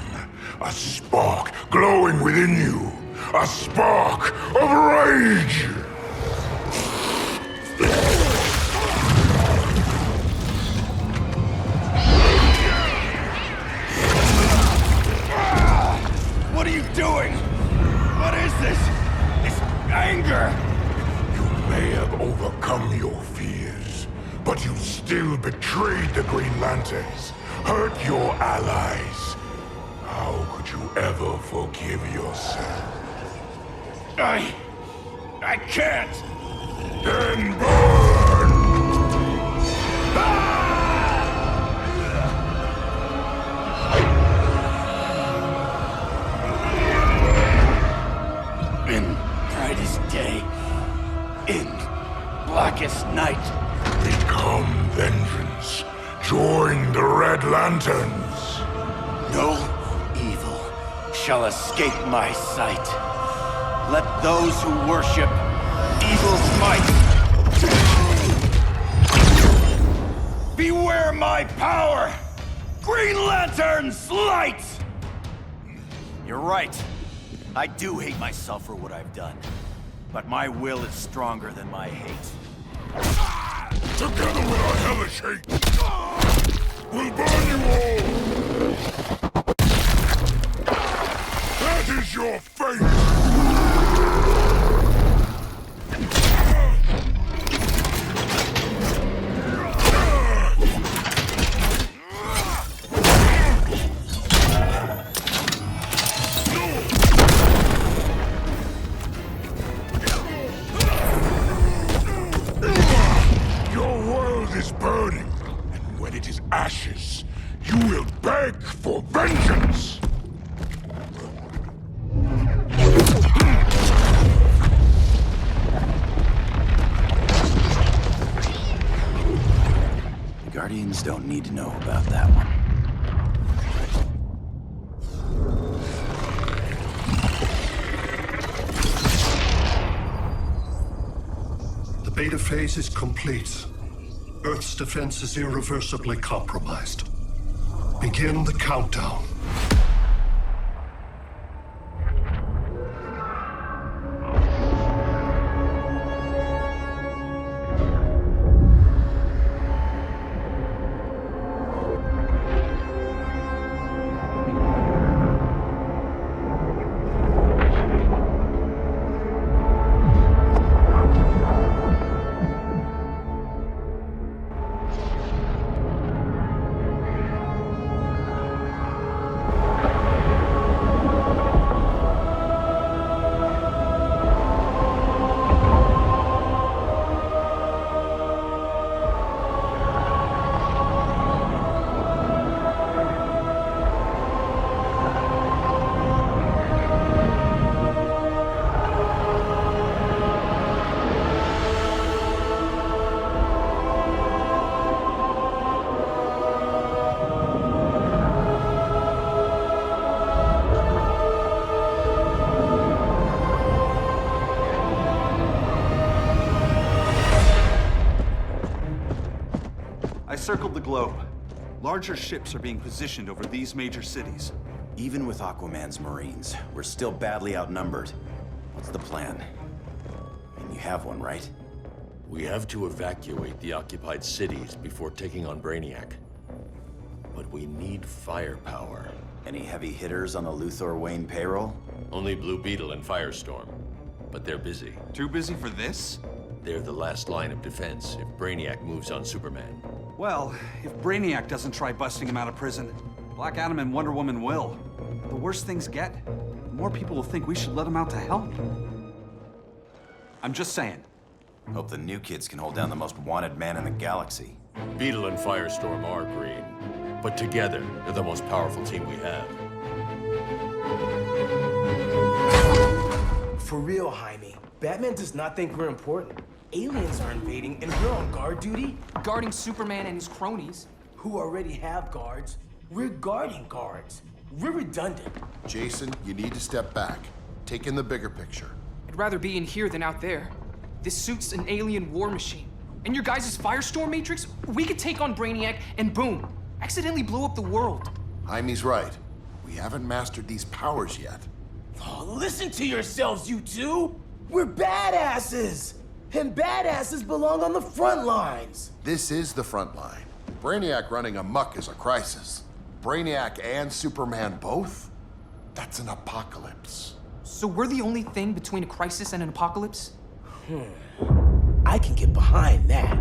A spark glowing within you. A spark of rage!
What are you doing? What is this? This anger!
You may have overcome your fears, but you still betrayed the Green Lanterns, hurt your allies. How could you ever forgive yourself?
I can't!
Then burn!
In brightest day, in blackest night.
Become vengeance. Join the Red Lanterns.
No evil shall escape my sight. Let those who worship evil's might beware my power! Green Lantern's light!
You're right. I do hate myself for what I've done. But my will is stronger than my hate.
Together with our hellish hate, we'll burn you all! That is your fate! Ashes, you will beg for vengeance!
The Guardians don't need to know about that one.
The Beta phase is complete. Earth's defense is irreversibly compromised. Begin the countdown.
I circled the globe. Larger ships are being positioned over these major cities.
Even with Aquaman's Marines, we're still badly outnumbered. What's the plan? And you have one, right?
We have to evacuate the occupied cities before taking on Brainiac. But we need firepower.
Any heavy hitters on the Luthor Wayne payroll?
Only Blue Beetle and Firestorm. But they're busy.
Too busy for this?
They're the last line of defense if Brainiac moves on Superman.
Well, if Brainiac doesn't try busting him out of prison, Black Adam and Wonder Woman will. The worse things get, the more people will think we should let him out to help. I'm just saying.
Hope the new kids can hold down the most wanted man in the galaxy.
Beetle and Firestorm are green, but together, they're the most powerful team we have.
For real, Jaime, Batman does not think we're important. Aliens are invading, and we're on guard duty?
Guarding Superman and his cronies.
Who already have guards. We're guarding guards. We're redundant.
Jason, you need to step back. Take in the bigger picture.
I'd rather be in here than out there. This suit's an alien war machine. And your guys' Firestorm Matrix, we could take on Brainiac and boom, accidentally blow up the world.
Jaime's right. We haven't mastered these powers yet.
Oh, listen to yourselves, you two! We're badasses! And badasses belong on the front lines!
This is the front line. Brainiac running amok is a crisis. Brainiac and Superman both? That's an apocalypse.
So we're the only thing between a crisis and an apocalypse?
I can get behind that.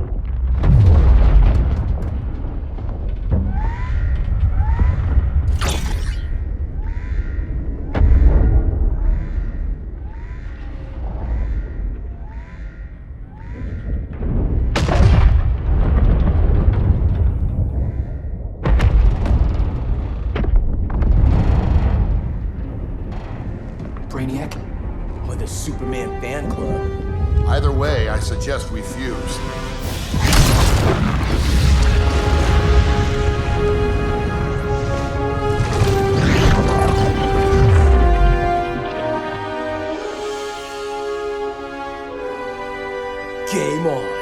Brainiac?
Or the Superman fan club?
Either way, I suggest we fuse.
Game on.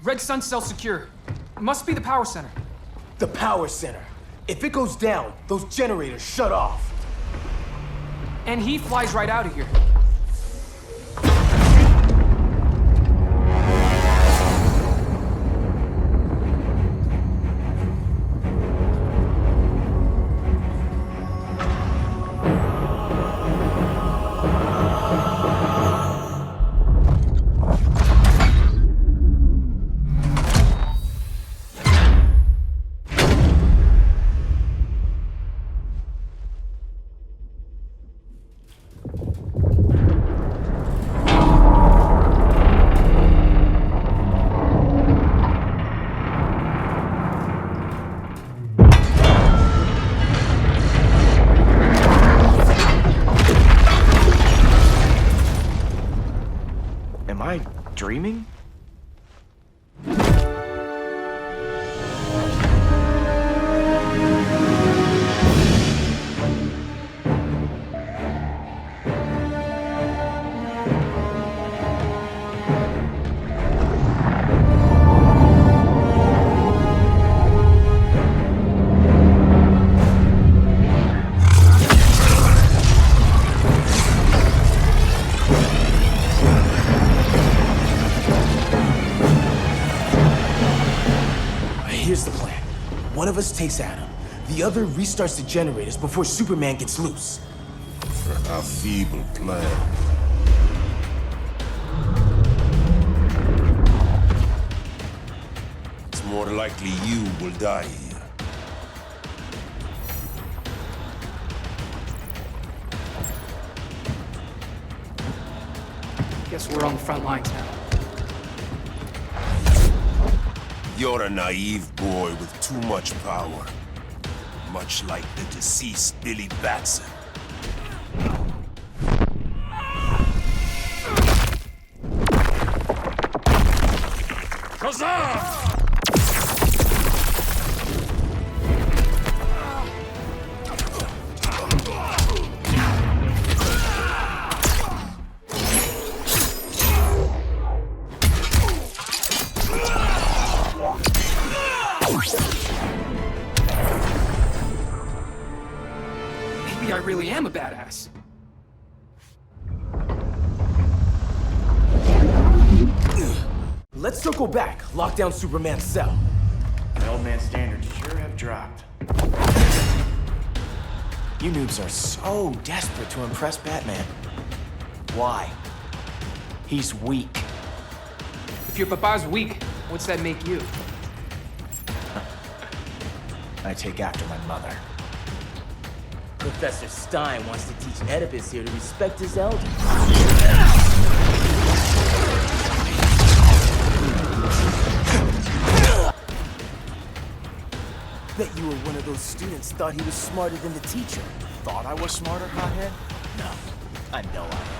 Red Sun cell secure. It must be the power center.
The power center. If it goes down, those generators shut off.
And he flies right out of here.
Am I dreaming?
Here's the plan. One of us takes Adam. The other restarts the generators before Superman gets loose.
A feeble plan. It's more likely you will die here.
Guess we're on the front lines now.
You're a naive boy with too much power. Much like the deceased Billy Batson. Kazam!
Maybe I really am a badass.
Let's circle back, lock down Superman's cell.
The old man's standards sure have dropped. You noobs are so desperate to impress Batman. Why? He's weak.
If your papa's weak, what's that make you?
I take after my mother.
Professor Stein wants to teach Oedipus here to respect his elders. Bet you were one of those students thought he was smarter than the teacher.
Thought I was smarter, hothead? No, I know I am.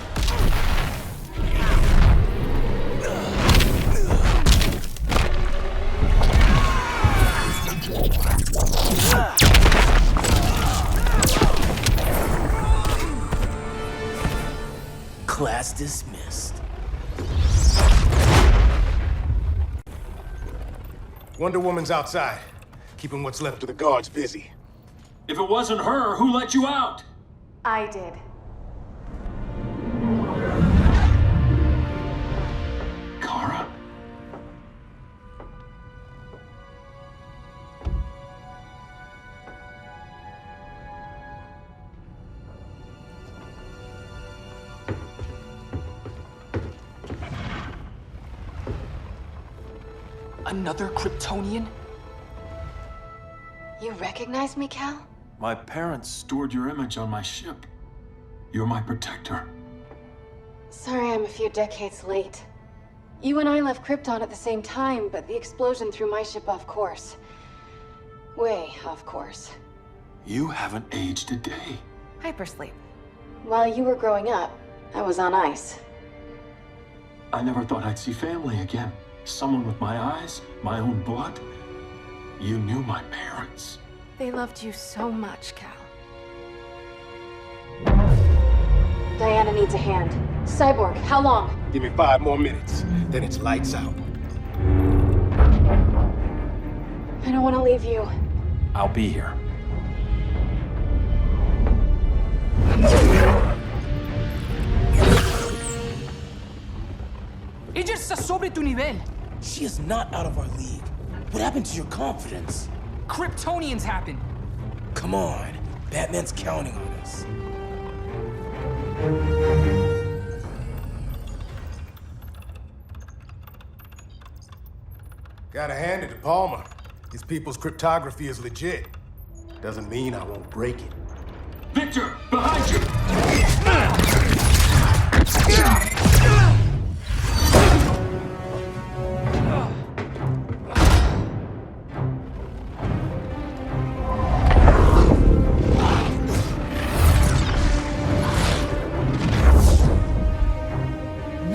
Class dismissed.
Wonder Woman's outside, keeping what's left of the guards busy.
If it wasn't her, who let you out?
I did.
Kara?
Another Kryptonian?
You recognize me, Cal?
My parents stored your image on my ship. You're my protector.
Sorry I'm a few decades late. You and I left Krypton at the same time, but the explosion threw my ship off course. Way off course.
You haven't aged a day.
Hypersleep. While you were growing up, I was on ice.
I never thought I'd see family again. Someone with my eyes, my own blood. You knew my parents.
They loved you so much, Cal. Diana needs a hand. Cyborg, how long?
Give me 5 more minutes, then it's lights out.
I don't want to leave you.
I'll be here.
Ella está sobre tu nivel.
She is not out of our league. What happened to your confidence?
Kryptonians happen.
Come on, Batman's counting on us.
Gotta hand it to Palmer. His people's cryptography is legit. Doesn't mean I won't break it.
Victor, behind you!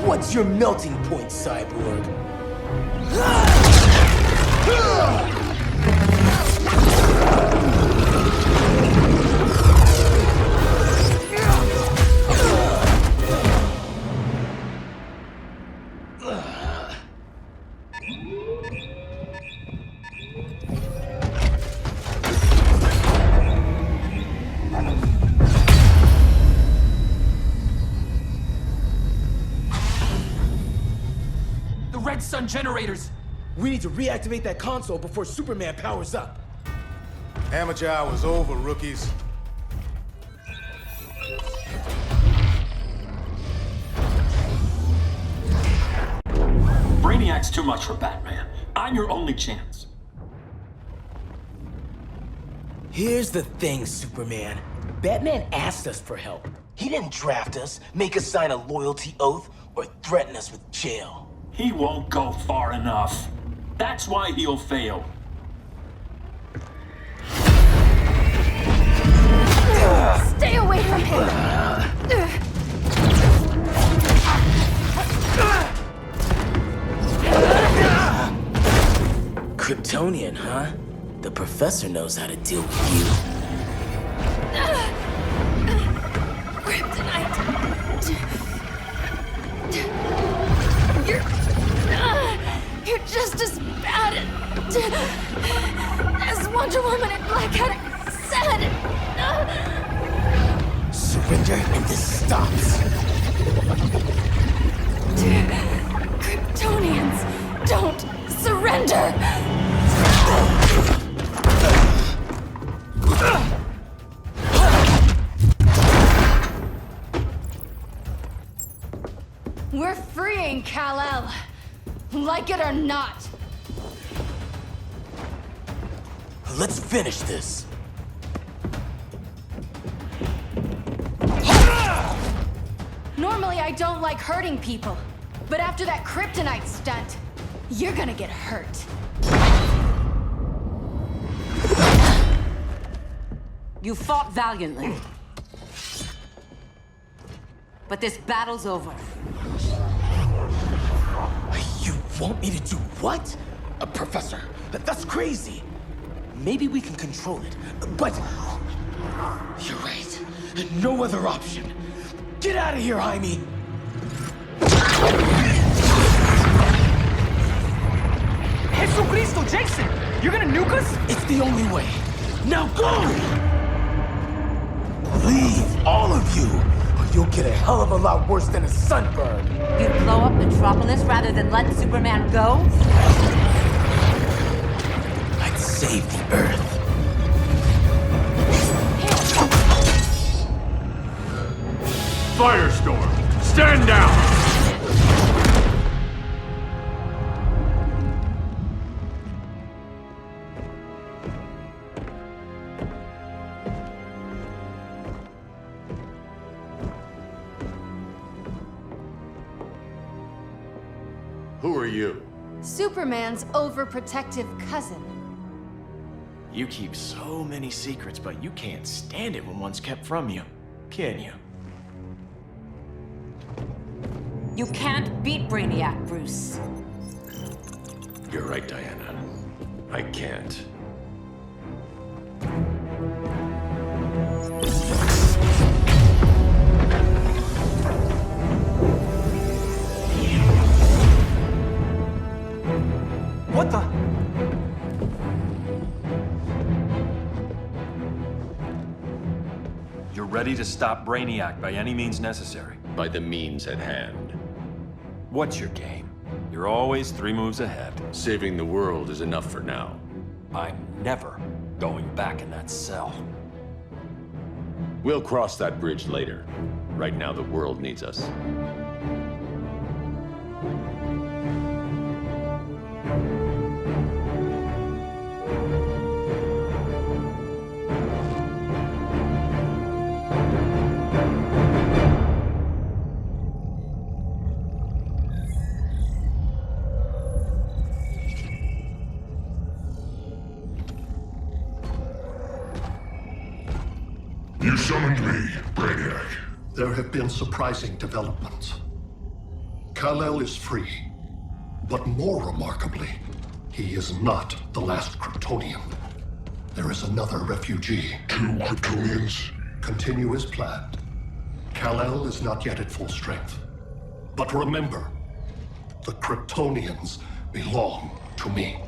What What's your melting point, Cyborg?
The Red Sun generators!
We need to reactivate that console before Superman powers up.
Amateur hour's over, rookies.
Brainiac's too much for Batman. I'm your only chance.
Here's the thing, Superman. Batman asked us for help. He didn't draft us, make us sign a loyalty oath, or threaten us with jail.
He won't go far enough. That's why he'll fail.
Stay away from him!
Kryptonian, huh? The professor knows how to deal with you.
Kryptonite! You're just as bad as Wonder Woman and Black Adam said.
Surrender and this stops.
Kryptonians, don't surrender! We're freeing Kal-El, like it or not.
Let's finish this.
Normally I don't like hurting people, but after that kryptonite stunt, you're gonna get hurt.
You fought valiantly. But this battle's over.
You want me to do what? Professor, that's crazy. Maybe we can control it, but... You're right. No other option. Get out of here, Jaime!
Jesucristo, Jason! You're gonna nuke us?
It's the only way. Now go! Leave, all of you, or you'll get a hell of a lot worse than a sunburn.
You'd blow up Metropolis rather than let Superman go?
I'd save the Earth.
Firestorm, stand down! Who are you?
Superman's overprotective cousin.
You keep so many secrets, but you can't stand it when one's kept from you, can you?
You can't beat Brainiac, Bruce.
You're right, Diana. I can't.
What the?
You're ready to stop Brainiac by any means necessary.
By the means at hand.
What's your game? You're always 3 moves ahead.
Saving the world is enough for now.
I'm never going back in that cell.
We'll cross that bridge later. Right now, the world needs us.
You summoned me, Brainiac.
There have been surprising developments. Kal-El is free. But more remarkably, he is not the last Kryptonian. There is another refugee.
2 Kryptonians?
Continue as planned. Kal-El is not yet at full strength. But remember, the Kryptonians belong to me.